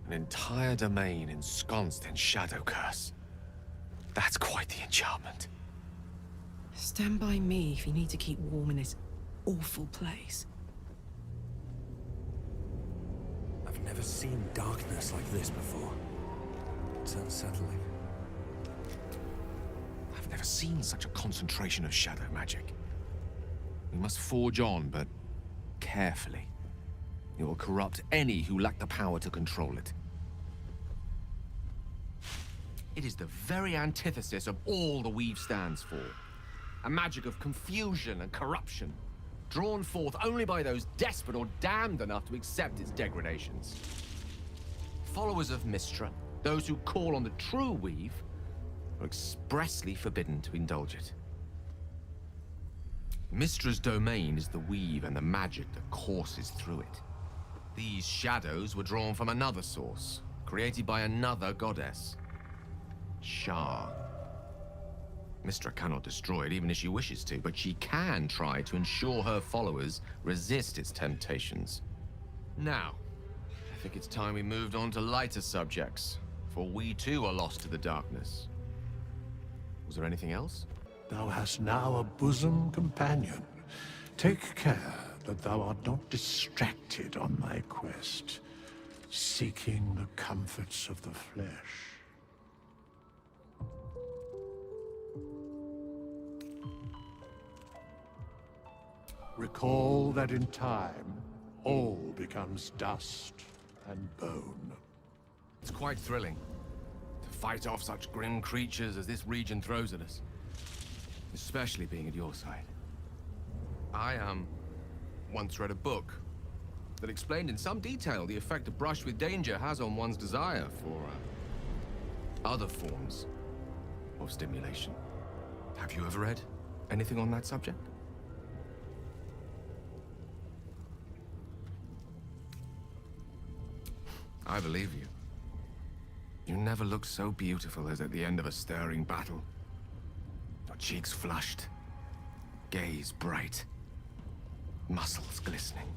An entire domain ensconced in shadow curse. That's quite the enchantment. Stand by me if you need to keep warm in this awful place. I've never seen darkness like this before. It's unsettling. I've never seen such a concentration of shadow magic. We must forge on, but carefully. It will corrupt any who lack the power to control it. It is the very antithesis of all the Weave stands for. A magic of confusion and corruption, drawn forth only by those desperate or damned enough to accept its degradations. Followers of Mystra, those who call on the true Weave, are expressly forbidden to indulge it. Mystra's domain is the Weave and the magic that courses through it. These shadows were drawn from another source, created by another goddess. Shah. Mystra cannot destroy it even if she wishes to, but she can try to ensure her followers resist its temptations. Now, I think it's time we moved on to lighter subjects, for we too are lost to the darkness. Was there anything else? Thou hast now a bosom companion. Take care that thou art not distracted on thy quest, seeking the comforts of the flesh. Recall that in time, all becomes dust and bone. It's quite thrilling to fight off such grim creatures as this region throws at us. Especially being at your side. I, once read a book that explained in some detail the effect a brush with danger has on one's desire for, other forms of stimulation. Have you ever read anything on that subject? I believe you. You never looked so beautiful as at the end of a stirring battle. Your cheeks flushed, gaze bright, muscles glistening.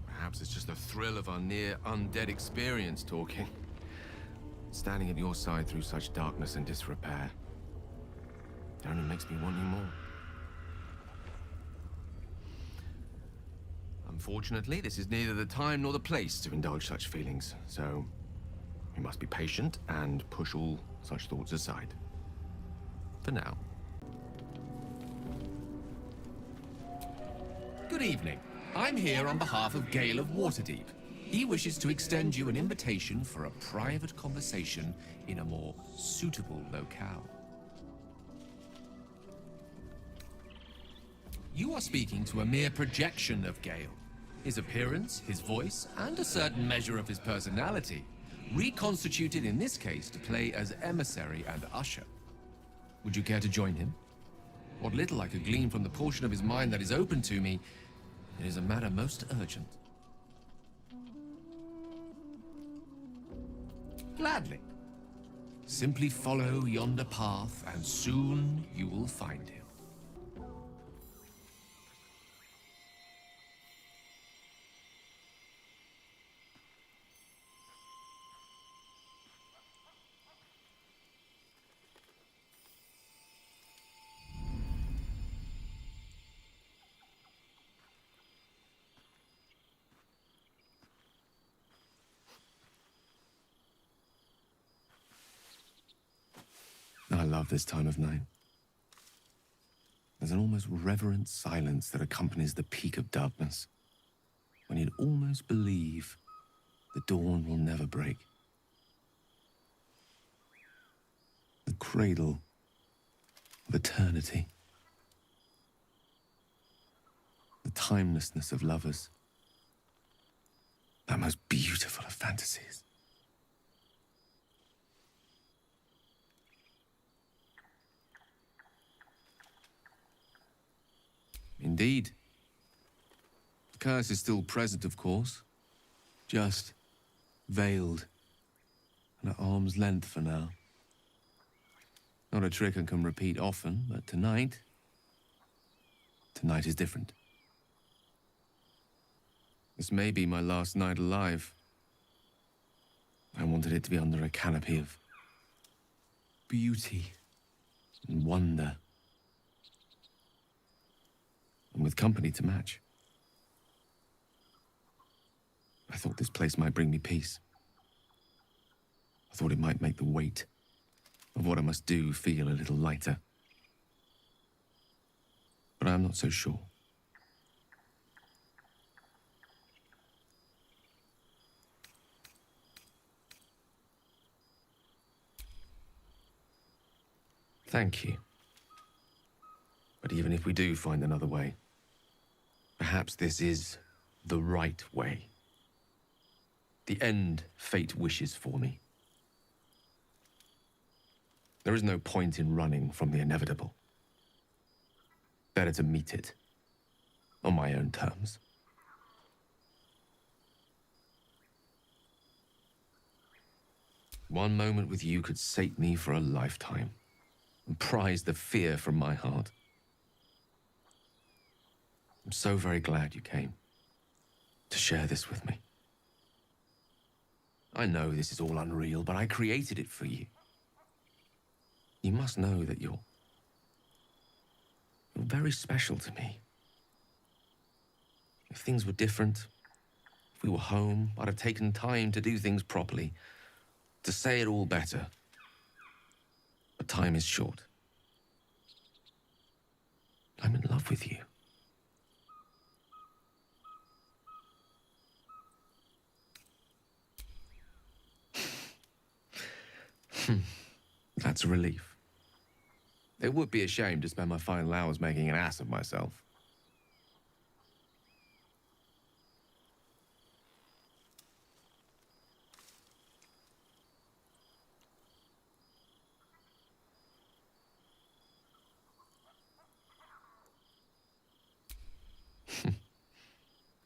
Perhaps it's just the thrill of our near-undead experience talking. Standing at your side through such darkness and disrepair. It only makes me want you more. Unfortunately, this is neither the time nor the place to indulge such feelings, so we must be patient and push all such thoughts aside. For now. Good evening. I'm here on behalf of Gale of Waterdeep. He wishes to extend you an invitation for a private conversation in a more suitable locale. You are speaking to a mere projection of Gale. His appearance, his voice, and a certain measure of his personality, reconstituted in this case to play as emissary and usher. Would you care to join him? What little I could glean from the portion of his mind that is open to me, it is a matter most urgent. Gladly. Simply follow yonder path, and soon you will find him. I love this time of night. There's an almost reverent silence that accompanies the peak of darkness, when you'd almost believe the dawn will never break. The cradle of eternity. The timelessness of lovers. That most beautiful of fantasies. Indeed. The curse is still present, of course. Just veiled and at arm's length for now. Not a trick I can repeat often, but tonight is different. This may be my last night alive. I wanted it to be under a canopy of beauty and wonder, and with company to match. I thought this place might bring me peace. I thought it might make the weight of what I must do feel a little lighter. But I'm not so sure. Thank you. But even if we do find another way, perhaps this is the right way. The end fate wishes for me. There is no point in running from the inevitable. Better to meet it on my own terms. One moment with you could sate me for a lifetime and prize the fear from my heart. I'm so very glad you came to share this with me. I know this is all unreal, but I created it for you. You must know that you're very special to me. If things were different, if we were home, I'd have taken time to do things properly, to say it all better. But time is short. I'm in love with you. That's a relief. It would be a shame to spend my final hours making an ass of myself.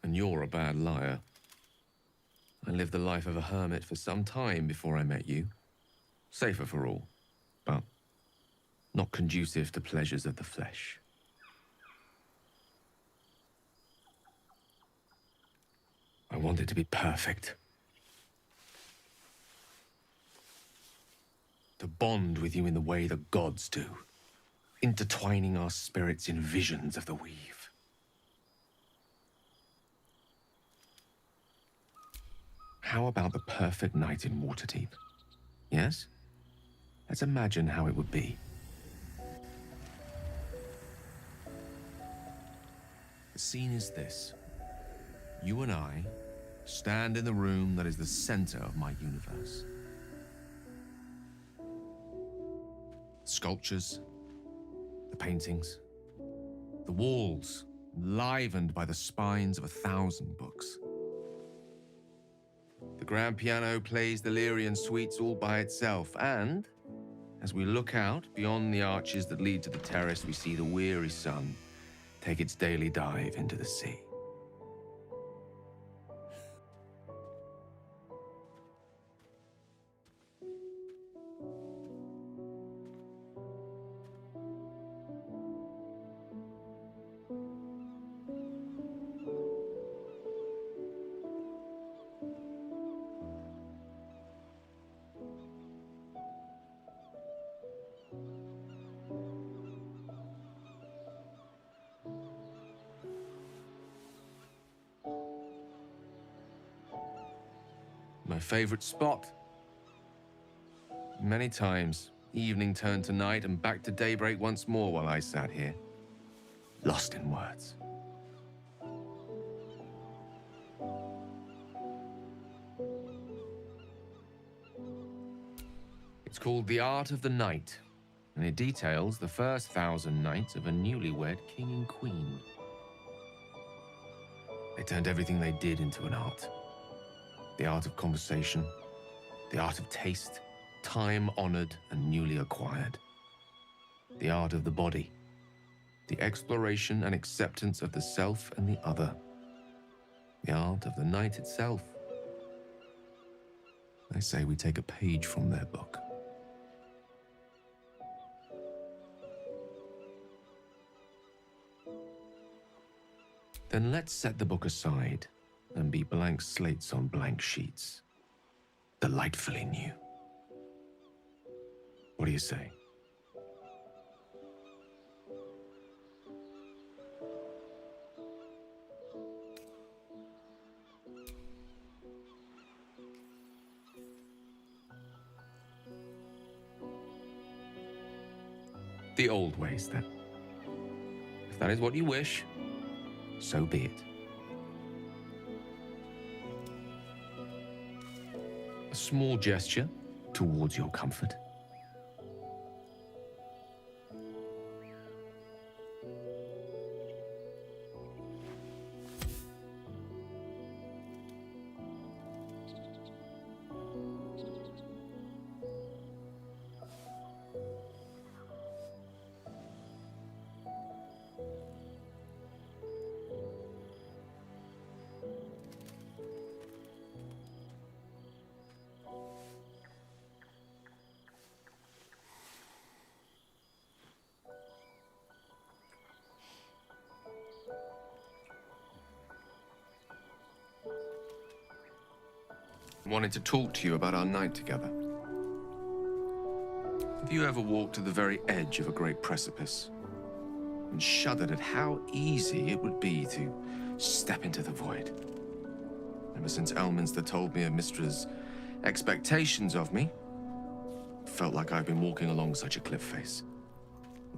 And you're a bad liar. I lived the life of a hermit for some time before I met you. Safer for all, but not conducive to pleasures of the flesh. I want it to be perfect. To bond with you in the way the gods do, intertwining our spirits in visions of the weave. How about the perfect night in Waterdeep? Yes? Let's imagine how it would be. The scene is this. You and I stand in the room that is the center of my universe. Sculptures, the paintings, the walls livened by the spines of 1,000 books. The grand piano plays the Lyrian suites all by itself, and as we look out beyond the arches that lead to the terrace, we see the weary sun take its daily dive into the sea. My favorite spot. Many times, evening turned to night and back to daybreak once more while I sat here, lost in words. It's called The Art of the Night, and it details the first 1,000 nights of a newlywed king and queen. They turned everything they did into an art. The art of conversation, the art of taste, time-honored and newly acquired. The art of the body, the exploration and acceptance of the self and the other. The art of the night itself. I say we take a page from their book. Then let's set the book aside and be blank slates on blank sheets. delightfully new. What do you say? The old ways, then. If that is what you wish, so be it. A small gesture towards your comfort. Wanted to talk to you about our night together. Have you ever walked to the very edge of a great precipice and shuddered at how easy it would be to step into the void? Ever since Elminster told me of Mystra's expectations of me, it felt like I've been walking along such a cliff face.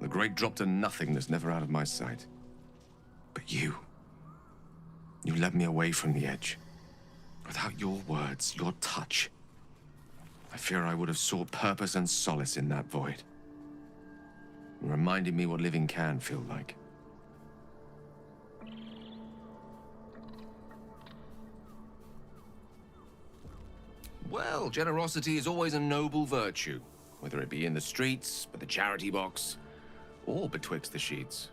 The great drop to nothingness, never out of my sight. But you led me away from the edge. Without your words, your touch, I fear I would have sought purpose and solace in that void. It reminded me what living can feel like. Well, generosity is always a noble virtue, whether it be in the streets, by the charity box, or betwixt the sheets.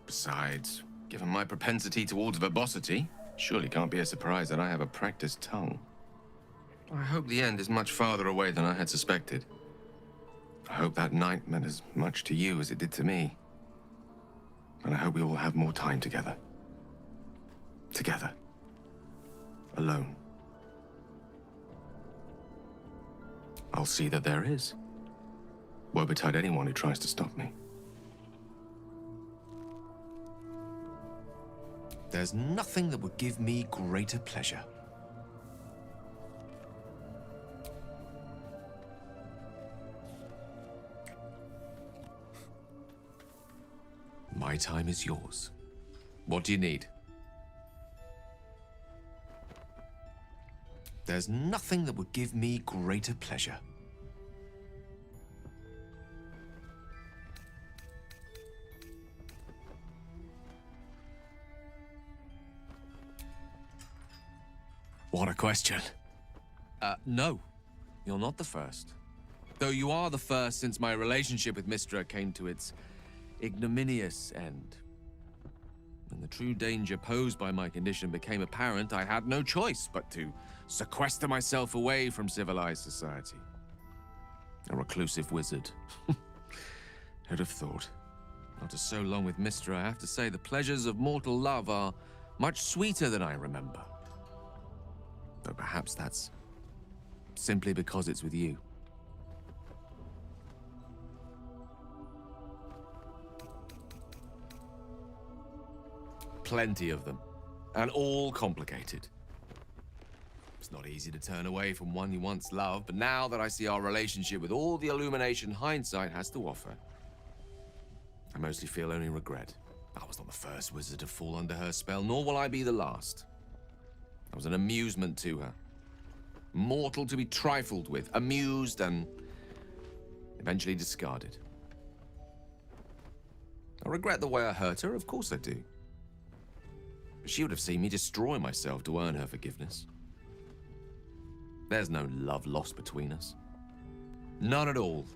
Besides, given my propensity towards verbosity, surely can't be a surprise that I have a practiced tongue. I hope the end is much farther away than I had suspected. I hope that night meant as much to you as it did to me. And I hope we all have more time together. Together. Alone. I'll see that there is. Woe betide anyone who tries to stop me. There's nothing that would give me greater pleasure. My time is yours. What do you need? There's nothing that would give me greater pleasure. What a question. No. You're not the first. Though you are the first since my relationship with Mystra came to its ignominious end. When the true danger posed by my condition became apparent, I had no choice but to sequester myself away from civilized society. A reclusive wizard. Who'd have thought? After so long with Mystra, I have to say the pleasures of mortal love are much sweeter than I remember. Though perhaps that's simply because it's with you. Plenty of them, and all complicated. It's not easy to turn away from one you once loved, but now that I see our relationship with all the illumination hindsight has to offer, I mostly feel only regret. I was not the first wizard to fall under her spell, nor will I be the last. I was an amusement to her. Mortal to be trifled with, amused and eventually discarded. I regret the way I hurt her, of course I do. But she would have seen me destroy myself to earn her forgiveness. There's no love lost between us. None at all.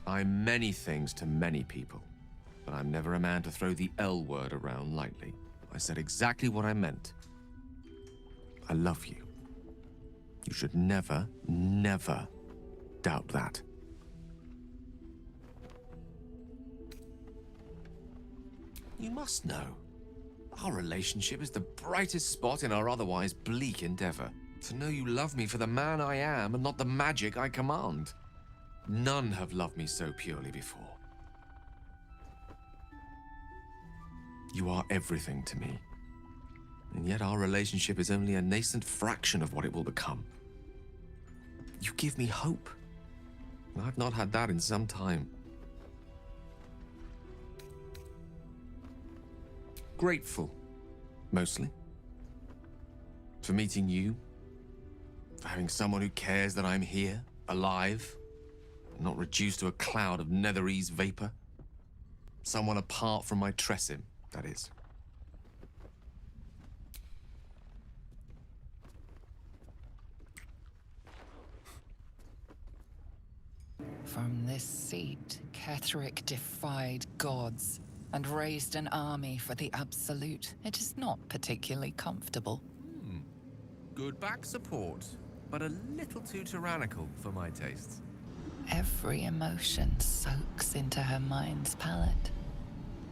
I'm many things to many people, but I'm never a man to throw the L word around lightly. I said exactly what I meant. I love you. You should never, never doubt that. You must know. Our relationship is the brightest spot in our otherwise bleak endeavor. To know you love me for the man I am and not the magic I command. None have loved me so purely before. You are everything to me. And yet our relationship is only a nascent fraction of what it will become. You give me hope. I've not had that in some time. Grateful, mostly. For meeting you. For having someone who cares that I'm here, alive, and not reduced to a cloud of Netherese vapor. Someone apart from my Tressim, that is. From this seat, Kethric defied gods and raised an army for the Absolute. It is not particularly comfortable. Good back support, but a little too tyrannical for my tastes. Every emotion soaks into her mind's palette.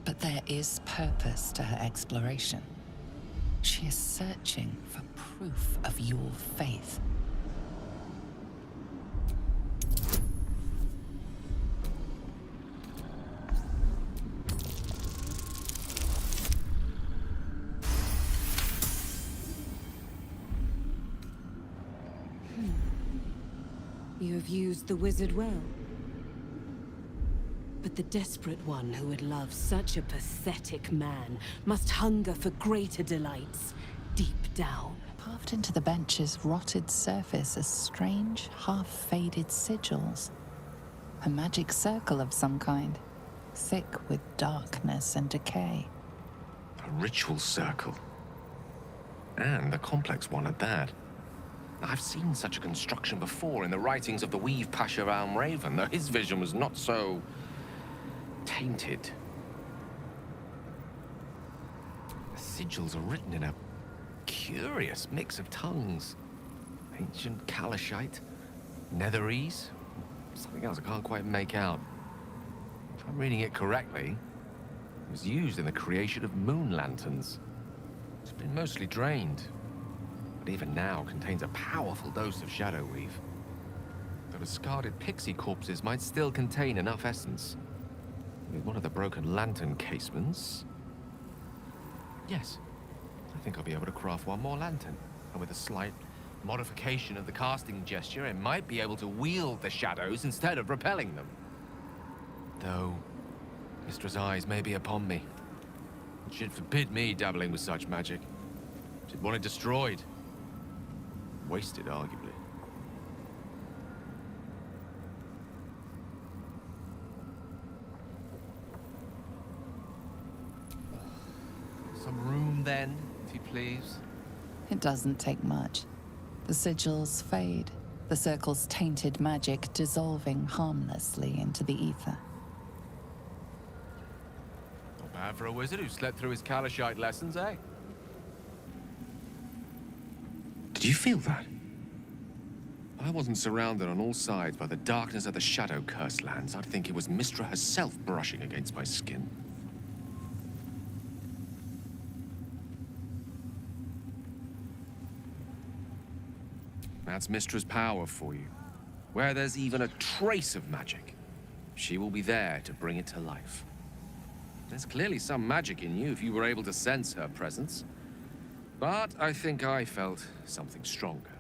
But there is purpose to her exploration. She is searching for proof of your faith. You have used the wizard well. But the desperate one who would love such a pathetic man must hunger for greater delights deep down. Carved into the bench's rotted surface are strange, half-faded sigils. A magic circle of some kind, thick with darkness and decay. A ritual circle. And a complex one at that. I've seen such a construction before in the writings of the Weave Pasha Raven, though his vision was not so tainted. The sigils are written in a curious mix of tongues. Ancient Kalashite, Netherese, something else I can't quite make out. If I'm reading it correctly, it was used in the creation of moon lanterns. It's been mostly drained, but even now contains a powerful dose of shadow weave. The discarded pixie corpses might still contain enough essence. With one of the broken lantern casements... Yes, I think I'll be able to craft one more lantern. And with a slight modification of the casting gesture, it might be able to wield the shadows instead of repelling them. Though, Mystra's eyes may be upon me. She'd forbid me dabbling with such magic. She'd want it destroyed. Wasted, arguably. Some room, then, if you please. It doesn't take much. The sigils fade, the circle's tainted magic dissolving harmlessly into the ether. Not bad for a wizard who slept through his Kalashite lessons, eh? Did you feel that? If I wasn't surrounded on all sides by the darkness of the Shadow-cursed lands, I'd think it was Mystra herself brushing against my skin. That's Mystra's power for you. Where there's even a trace of magic, she will be there to bring it to life. There's clearly some magic in you if you were able to sense her presence. But I think I felt something stronger.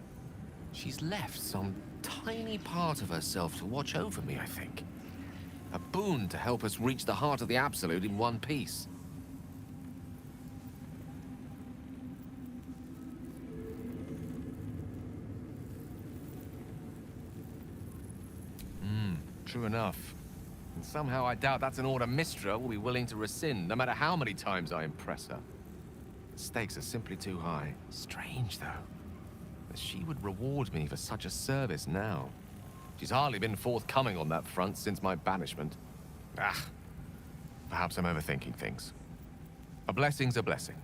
She's left some tiny part of herself to watch over me, I think. A boon to help us reach the heart of the Absolute in one piece. True enough. And somehow I doubt that's an order Mystra will be willing to rescind, no matter how many times I impress her. The stakes are simply too high. Strange, though, that she would reward me for such a service now. She's hardly been forthcoming on that front since my banishment. Perhaps I'm overthinking things. A blessing's a blessing,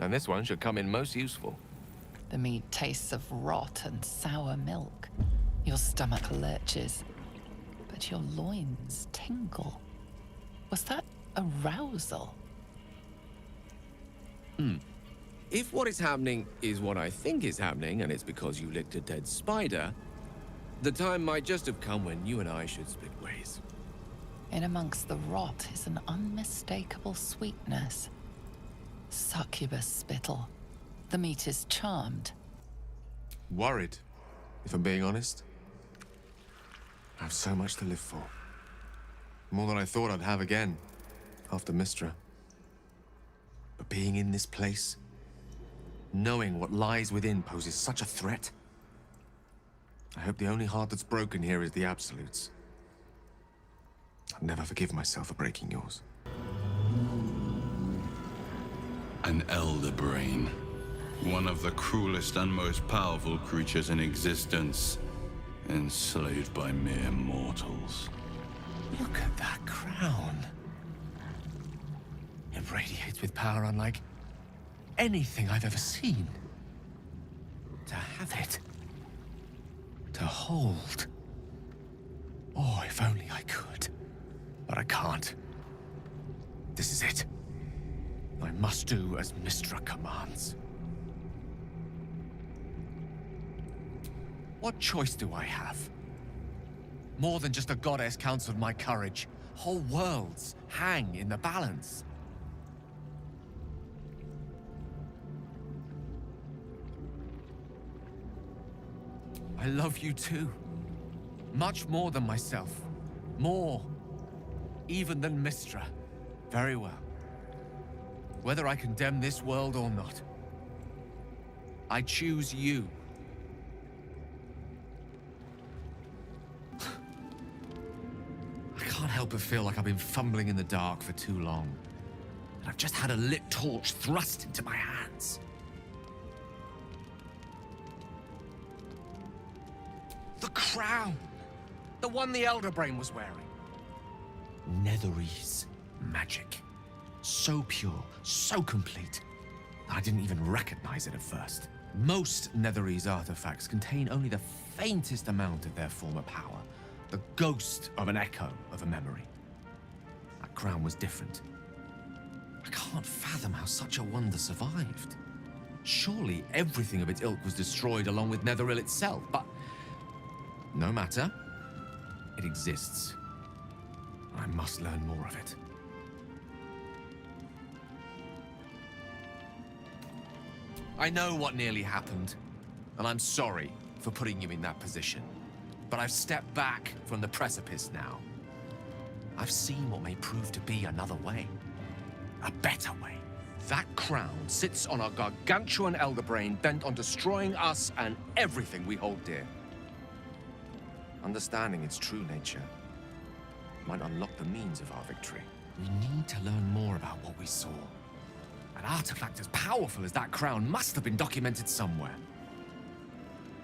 and this one should come in most useful. The mead tastes of rot and sour milk. Your stomach lurches, but your loins tingle. Was that arousal? If what is happening is what I think is happening, and it's because you licked a dead spider, the time might just have come when you and I should split ways. In amongst the rot is an unmistakable sweetness. Succubus spittle. The meat is charmed. Worried, if I'm being honest. I have so much to live for. More than I thought I'd have again, after Mystra. But being in this place, knowing what lies within poses such a threat. I hope the only heart that's broken here is the Absolute's. I'll never forgive myself for breaking yours. An elder brain. One of the cruelest and most powerful creatures in existence. Enslaved by mere mortals. Look at that crown. It radiates with power unlike anything I've ever seen. To have it. To hold. Oh, if only I could. But I can't. This is it. I must do as Mystra commands. What choice do I have? More than just a goddess counseled my courage. Whole worlds hang in the balance. I love you too. Much more than myself. More. Even than Mystra. Very well. Whether I condemn this world or not, I choose you. I can't help but feel like I've been fumbling in the dark for too long. And I've just had a lit torch thrust into my hands. The crown! The one the Elder Brain was wearing. Netherese magic. So pure, so complete, that I didn't even recognize it at first. Most Netherese artifacts contain only the faintest amount of their former power. The ghost of an echo of a memory. That crown was different. I can't fathom how such a wonder survived. Surely everything of its ilk was destroyed along with Netheril itself, but no matter. It exists. I must learn more of it. I know what nearly happened, and I'm sorry for putting you in that position. But I've stepped back from the precipice now. I've seen what may prove to be another way. A better way. That crown sits on a gargantuan elder brain bent on destroying us and everything we hold dear. Understanding its true nature might unlock the means of our victory. We need to learn more about what we saw. An artifact as powerful as that crown must have been documented somewhere.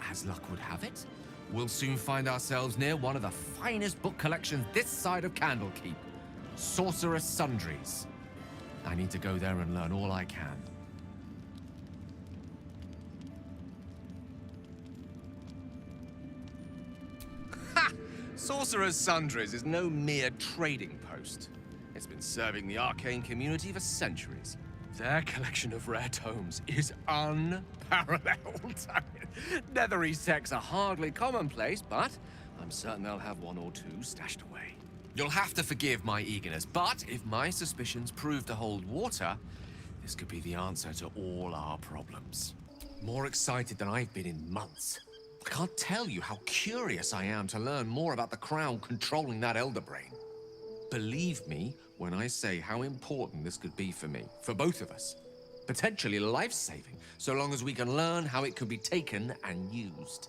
As luck would have it, we'll soon find ourselves near one of the finest book collections this side of Candlekeep. Sorcerous Sundries. I need to go there and learn all I can. Ha! Sorcerous Sundries is no mere trading post. It's been serving the arcane community for centuries. Their collection of rare tomes is unparalleled. Netherese texts are hardly commonplace, but I'm certain they'll have one or two stashed away. You'll have to forgive my eagerness, but if my suspicions prove to hold water, this could be the answer to all our problems. More excited than I've been in months. I can't tell you how curious I am to learn more about the crown controlling that elder brain. Believe me when I say how important this could be for me, for both of us. Potentially life-saving, so long as we can learn how it could be taken and used.